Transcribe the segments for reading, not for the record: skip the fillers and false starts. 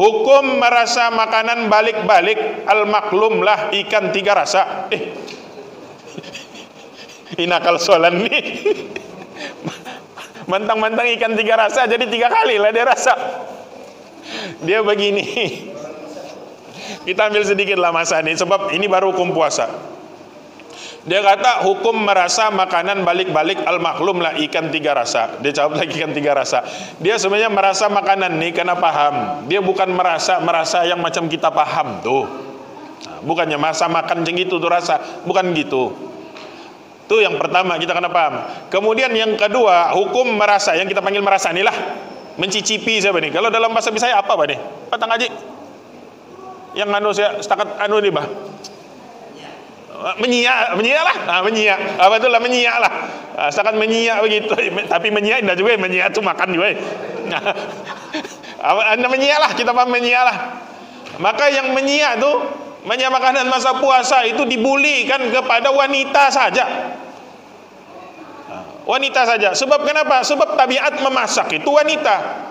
hukum merasa makanan balik-balik al-maklum lah ikan 3 rasa. Ini akal solan nih. Mantang-mantang ikan 3 rasa, jadi 3 kali lah dia rasa. Dia begini. Kita ambil sedikit lah masa ini, sebab ini baru hukum puasa. Dia kata hukum merasa makanan balik-balik al-maklum lah ikan 3 rasa. Dia jawab lagi ikan 3 rasa. Dia sebenarnya merasa makanan nih karena paham. Dia bukan merasa yang macam kita paham tuh. Nah, bukannya masa makan macam gitu tuh rasa, bukan gitu. Itu yang pertama, kita kena paham. Kemudian yang kedua, hukum merasa, yang kita panggil merasa inilah mencicipi siapa nih? Kalau dalam bahasa Bisaya apa nih? Patang Haji? Yang anu saya setakat anu nih bah. Menyiak lah. Nah, menyiak. Apa itulah menyiak lah. Nah, setakat menyiak begitu. Tapi menyiak indah juga, menyiak itu makan juga. Anda menyiak lah, kita paham menyiak lah. Maka yang menyiak itu, menyiak makanan masa puasa itu dibulikan kepada wanita saja. Wanita saja. Sebab kenapa? Sebab tabiat memasak itu wanita.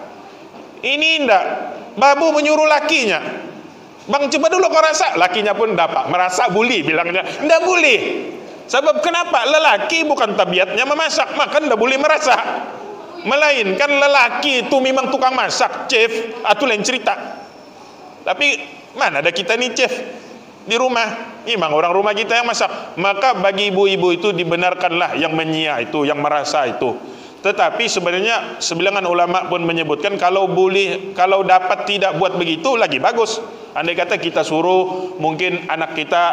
Ini indah. Babu menyuruh lakinya, Bang coba dulu kau rasa. Lakinya pun dapat merasa bully, bilangnya ndak boleh. Sebab kenapa? Lelaki bukan tabiatnya memasak, maka ndak boleh merasa. Melainkan lelaki itu memang tukang masak, chef, atau lain cerita. Tapi mana ada kita nih chef di rumah, memang orang rumah kita yang masak. Maka bagi ibu-ibu itu dibenarkanlah yang menyiak itu, yang merasa itu. Tetapi sebenarnya sebilangan ulama pun menyebutkan kalau boleh, kalau dapat tidak buat begitu lagi bagus. Andai kata kita suruh mungkin anak kita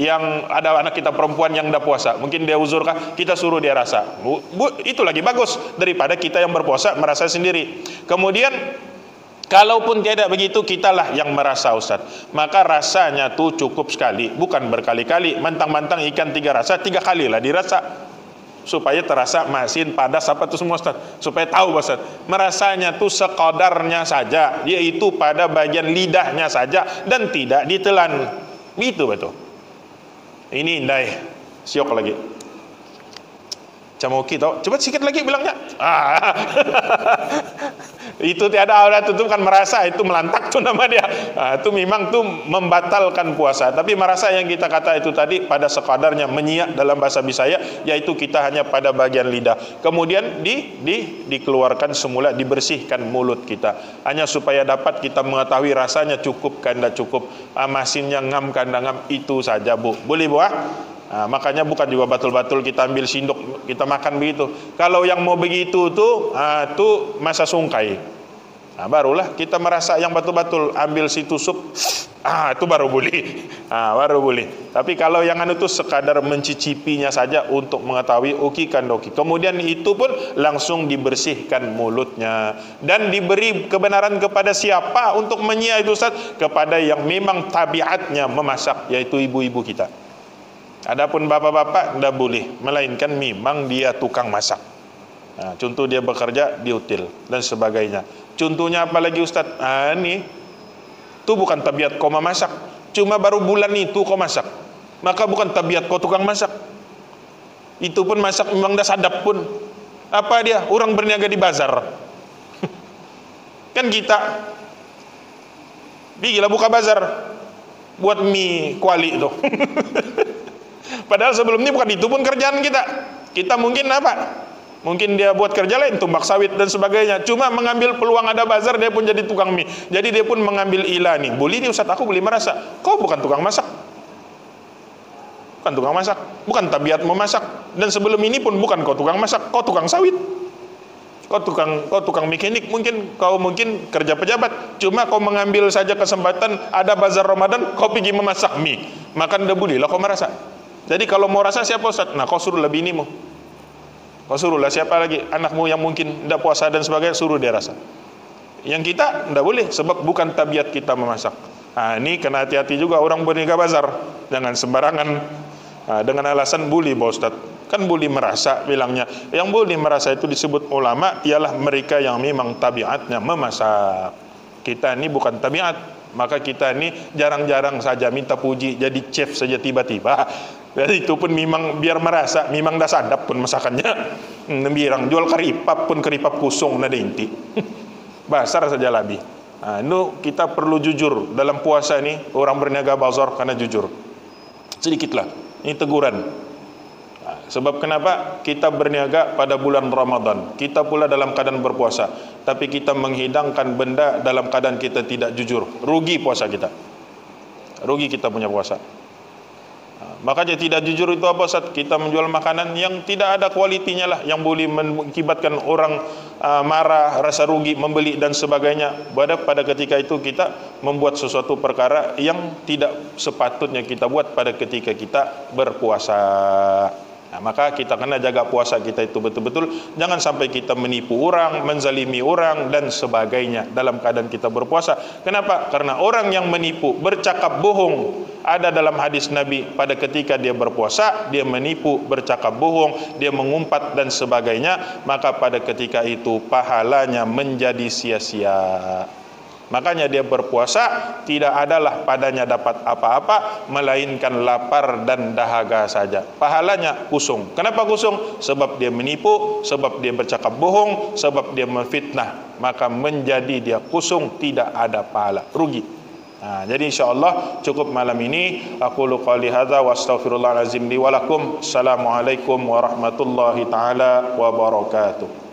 yang ada anak kita perempuan yang tidak puasa, mungkin dia uzur kah, kita suruh dia rasa. Itu lagi bagus daripada kita yang berpuasa merasa sendiri. Kemudian kalaupun tidak begitu, kitalah yang merasa Ustaz. Maka rasanya tuh cukup sekali, bukan berkali-kali. Mantang-mantang ikan 3 rasa, 3 kali lah dirasa. Supaya terasa masin, padas, apa itu semua Ustaz. Supaya tahu Ustaz, merasanya tuh sekadarnya saja, yaitu pada bagian lidahnya saja dan tidak ditelan. Gitu betul. Ini indai, siok lagi. Camoki tau, coba sedikit lagi bilangnya. Itu tiada aurat, itu kan merasa, itu melantak tuh nama dia. Itu memang tuh membatalkan puasa. Tapi merasa yang kita kata itu tadi pada sekadarnya, menyiak dalam bahasa Bisaya, yaitu kita hanya pada bagian lidah. Kemudian dikeluarkan semula, dibersihkan mulut kita. Hanya supaya dapat kita mengetahui rasanya cukup kanda cukup, masinnya ngam kanda ngam, itu saja Bu. Boleh Bu? Makanya bukan juga batul-batul kita ambil sindok kita makan begitu. Kalau yang mau begitu tuh masa sungkai. Barulah kita merasa yang batul-batul ambil situ sup, itu baru boleh. Baru boleh. Tapi kalau yang anu tuh sekadar mencicipinya saja untuk mengetahui oki kandoki. Kemudian itu pun langsung dibersihkan mulutnya dan diberi kebenaran kepada siapa untuk menyiak itu Ustaz? Kepada yang memang tabiatnya memasak, yaitu ibu-ibu kita. Adapun bapak-bapak tidak boleh, melainkan memang dia tukang masak. Contoh dia bekerja di hotel dan sebagainya. Contohnya apa lagi Ustaz? Ini itu bukan tabiat kau memasak, cuma baru bulan itu kau masak, maka bukan tabiat kau tukang masak. Itu pun masak memang dah sadap pun. Apa dia? Orang berniaga di bazar. Kan kita bigilah buka bazar buat mie kuali itu. Padahal sebelum ini bukan itu pun kerjaan kita. Kita mungkin apa? Mungkin dia buat kerja lain, tumbak sawit dan sebagainya. Cuma mengambil peluang ada bazar, dia pun jadi tukang mie. Jadi dia pun mengambil ilah nih. Boleh nih Ustaz, aku boleh merasa. Kau bukan tukang masak. Bukan tukang masak. Bukan tabiat memasak. Dan sebelum ini pun bukan kau tukang masak. Kau tukang sawit. Kau tukang mekanik. Kau mungkin kerja pejabat. Cuma kau mengambil saja kesempatan ada bazar Ramadan, kau pergi memasak mie. Makan dah boleh lah kau merasa. Jadi kalau mau rasa siapa Ustaz? Nah kau suruh lebih binimu. Kau suruhlah siapa lagi? Anakmu yang mungkin tidak puasa dan sebagainya, suruh dia rasa. Yang kita tidak boleh, sebab bukan tabiat kita memasak. Ini kena hati-hati juga orang berniaga bazar. Jangan sembarangan dengan alasan boleh Pak Ustaz. Kan boleh merasa bilangnya. Yang boleh merasa itu disebut ulama ialah mereka yang memang tabiatnya memasak. Kita ini bukan tabiat. Maka kita ini jarang-jarang saja minta puji jadi chef saja tiba-tiba. Jadi itu pun memang biar merasa, memang dah sadap pun masakannya. Birang jual keripap pun keripap kusung nada inti. Basar saja labi. Itu kita perlu jujur dalam puasa ini. Orang berniaga bazar karena jujur. Sedikitlah. Ini teguran. Sebab kenapa? Kita berniaga pada bulan Ramadan. Kita pula dalam keadaan berpuasa. Tapi kita menghidangkan benda dalam keadaan kita tidak jujur. Rugi puasa kita. Rugi kita punya puasa. Makanya tidak jujur itu apa, Ustaz? Kita menjual makanan yang tidak ada kualitinya lah, yang boleh mengakibatkan orang marah, rasa rugi, membeli dan sebagainya. Pada ketika itu kita membuat sesuatu perkara yang tidak sepatutnya kita buat pada ketika kita berpuasa. Maka kita kena jaga puasa kita itu betul-betul. Jangan sampai kita menipu orang, menzalimi orang dan sebagainya dalam keadaan kita berpuasa. Kenapa? Karena orang yang menipu, bercakap bohong, ada dalam hadis Nabi, pada ketika dia berpuasa, dia menipu, bercakap bohong, dia mengumpat dan sebagainya, maka pada ketika itu pahalanya menjadi sia-sia. Makanya dia berpuasa tidak adalah padanya dapat apa-apa melainkan lapar dan dahaga saja. Pahalanya kusung. Kenapa kusung? Sebab dia menipu, sebab dia bercakap bohong, sebab dia memfitnah. Maka menjadi dia kusung, tidak ada pahala, rugi. Jadi insyaallah cukup malam ini. Aku qouli hadza wa astaghfirullahalazim li wa lakum. Assalamualaikum warahmatullahi taala wabarakatuh.